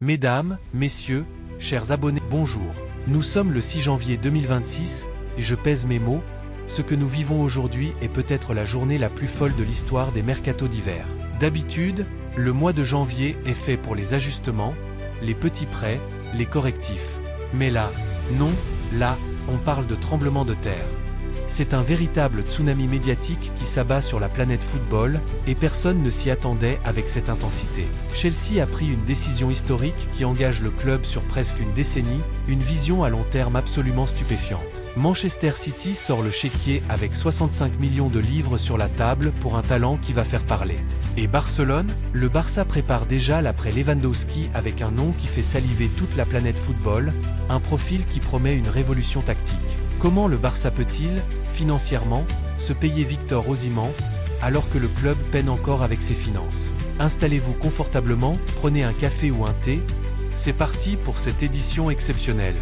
Mesdames, messieurs, chers abonnés, bonjour. Nous sommes le 6 janvier 2026, et je pèse mes mots, ce que nous vivons aujourd'hui est peut-être la journée la plus folle de l'histoire des mercatos d'hiver. D'habitude, le mois de janvier est fait pour les ajustements, les petits prêts, les correctifs. Mais là, non, là, on parle de tremblement de terre. C'est un véritable tsunami médiatique qui s'abat sur la planète football, et personne ne s'y attendait avec cette intensité. Chelsea a pris une décision historique qui engage le club sur presque une décennie, une vision à long terme absolument stupéfiante. Manchester City sort le chéquier avec 65 millions de livres sur la table pour un talent qui va faire parler. Et Barcelone, le Barça prépare déjà l'après Lewandowski avec un nom qui fait saliver toute la planète football, un profil qui promet une révolution tactique. Comment le Barça peut-il, financièrement, se payer Victor Osimhen, alors que le club peine encore avec ses finances? Installez-vous confortablement, prenez un café ou un thé, c'est parti pour cette édition exceptionnelle.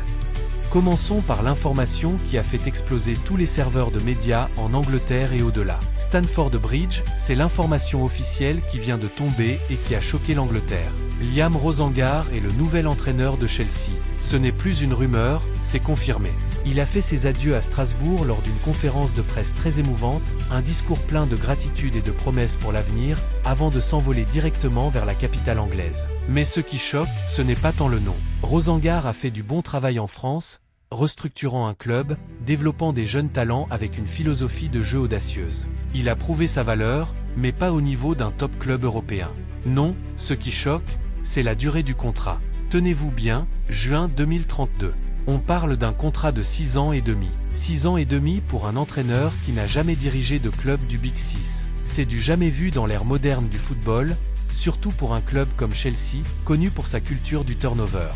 Commençons par l'information qui a fait exploser tous les serveurs de médias en Angleterre et au-delà. Stamford Bridge, c'est l'information officielle qui vient de tomber et qui a choqué l'Angleterre. Liam Rosengart est le nouvel entraîneur de Chelsea. Ce n'est plus une rumeur, c'est confirmé. Il a fait ses adieux à Strasbourg lors d'une conférence de presse très émouvante, un discours plein de gratitude et de promesses pour l'avenir, avant de s'envoler directement vers la capitale anglaise. Mais ce qui choque, ce n'est pas tant le nom. Rosengart a fait du bon travail en France, restructurant un club, développant des jeunes talents avec une philosophie de jeu audacieuse. Il a prouvé sa valeur, mais pas au niveau d'un top club européen. Non, ce qui choque, c'est la durée du contrat. Tenez-vous bien, juin 2032. On parle d'un contrat de 6 ans et demi. 6 ans et demi pour un entraîneur qui n'a jamais dirigé de club du Big Six. C'est du jamais vu dans l'ère moderne du football, surtout pour un club comme Chelsea, connu pour sa culture du turnover.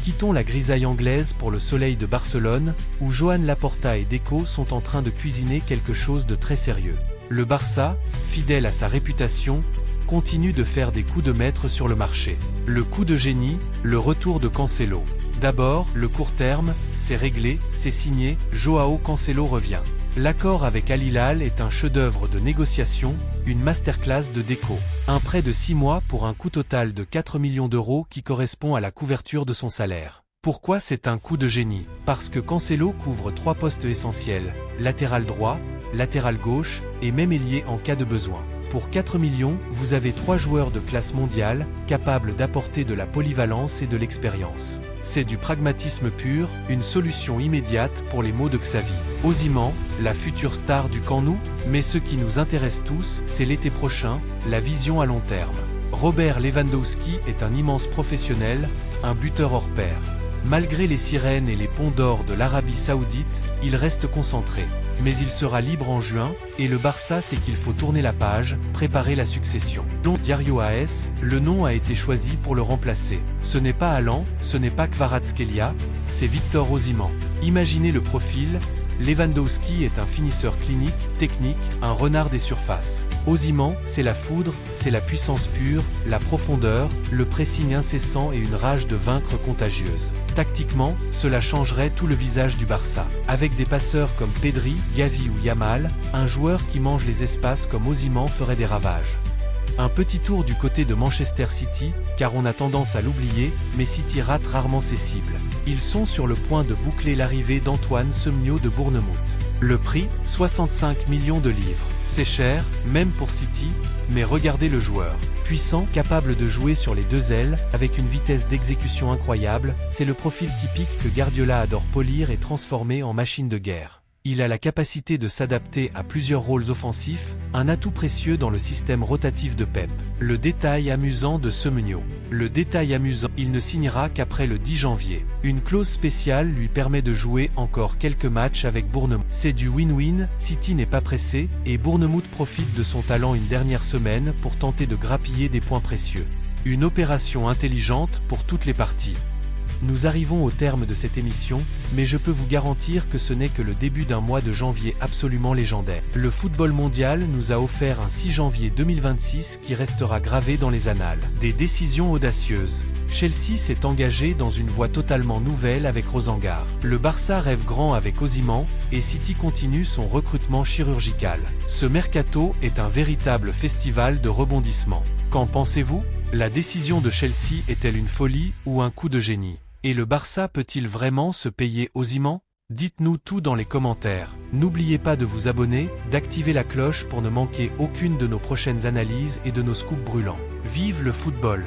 Quittons la grisaille anglaise pour le soleil de Barcelone, où Joan Laporta et Deco sont en train de cuisiner quelque chose de très sérieux. Le Barça, fidèle à sa réputation, continue de faire des coups de maître sur le marché. Le coup de génie, le retour de Cancelo. D'abord, le court terme, c'est réglé, c'est signé, Joao Cancelo revient. L'accord avec Al Hilal est un chef-d'œuvre de négociation, une masterclass de Deco. Un prêt de 6 mois pour un coût total de 4 millions d'euros qui correspond à la couverture de son salaire. Pourquoi c'est un coup de génie? Parce que Cancelo couvre 3 postes essentiels, latéral droit, latéral gauche, et même ailier en cas de besoin. Pour 4 millions, vous avez 3 joueurs de classe mondiale, capables d'apporter de la polyvalence et de l'expérience. C'est du pragmatisme pur, une solution immédiate pour les maux de Xavi. Osimhen, la future star du Camp Nou, mais ce qui nous intéresse tous, c'est l'été prochain, la vision à long terme. Robert Lewandowski est un immense professionnel, un buteur hors pair. Malgré les sirènes et les ponts d'or de l'Arabie Saoudite, il reste concentré. Mais il sera libre en juin, et le Barça sait qu'il faut tourner la page, préparer la succession. Selon Diario AS, le nom a été choisi pour le remplacer. Ce n'est pas Haaland, ce n'est pas Kvaratskhelia, c'est Victor Osimhen. Imaginez le profil, Lewandowski est un finisseur clinique, technique, un renard des surfaces. Osimhen, c'est la foudre, c'est la puissance pure, la profondeur, le pressing incessant et une rage de vaincre contagieuse. Tactiquement, cela changerait tout le visage du Barça. Avec des passeurs comme Pedri, Gavi ou Yamal, un joueur qui mange les espaces comme Osimhen ferait des ravages. Un petit tour du côté de Manchester City, car on a tendance à l'oublier, mais City rate rarement ses cibles. Ils sont sur le point de boucler l'arrivée d'Antoine Semenyo de Bournemouth. Le prix, 65 millions de livres. C'est cher, même pour City, mais regardez le joueur. Puissant, capable de jouer sur les deux ailes, avec une vitesse d'exécution incroyable, c'est le profil typique que Guardiola adore polir et transformer en machine de guerre. Il a la capacité de s'adapter à plusieurs rôles offensifs, un atout précieux dans le système rotatif de Pep. Le détail amusant de Semenyo. Le détail amusant, il ne signera qu'après le 10 janvier. Une clause spéciale lui permet de jouer encore quelques matchs avec Bournemouth. C'est du win-win, City n'est pas pressé, et Bournemouth profite de son talent une dernière semaine pour tenter de grappiller des points précieux. Une opération intelligente pour toutes les parties. Nous arrivons au terme de cette émission, mais je peux vous garantir que ce n'est que le début d'un mois de janvier absolument légendaire. Le football mondial nous a offert un 6 janvier 2026 qui restera gravé dans les annales. Des décisions audacieuses. Chelsea s'est engagé dans une voie totalement nouvelle avec Rosengart. Le Barça rêve grand avec Osimhen, et City continue son recrutement chirurgical. Ce mercato est un véritable festival de rebondissements. Qu'en pensez-vous ? La décision de Chelsea est-elle une folie ou un coup de génie? Et le Barça peut-il vraiment se payer Osimhen? Dites-nous tout dans les commentaires. N'oubliez pas de vous abonner, d'activer la cloche pour ne manquer aucune de nos prochaines analyses et de nos scoops brûlants. Vive le football!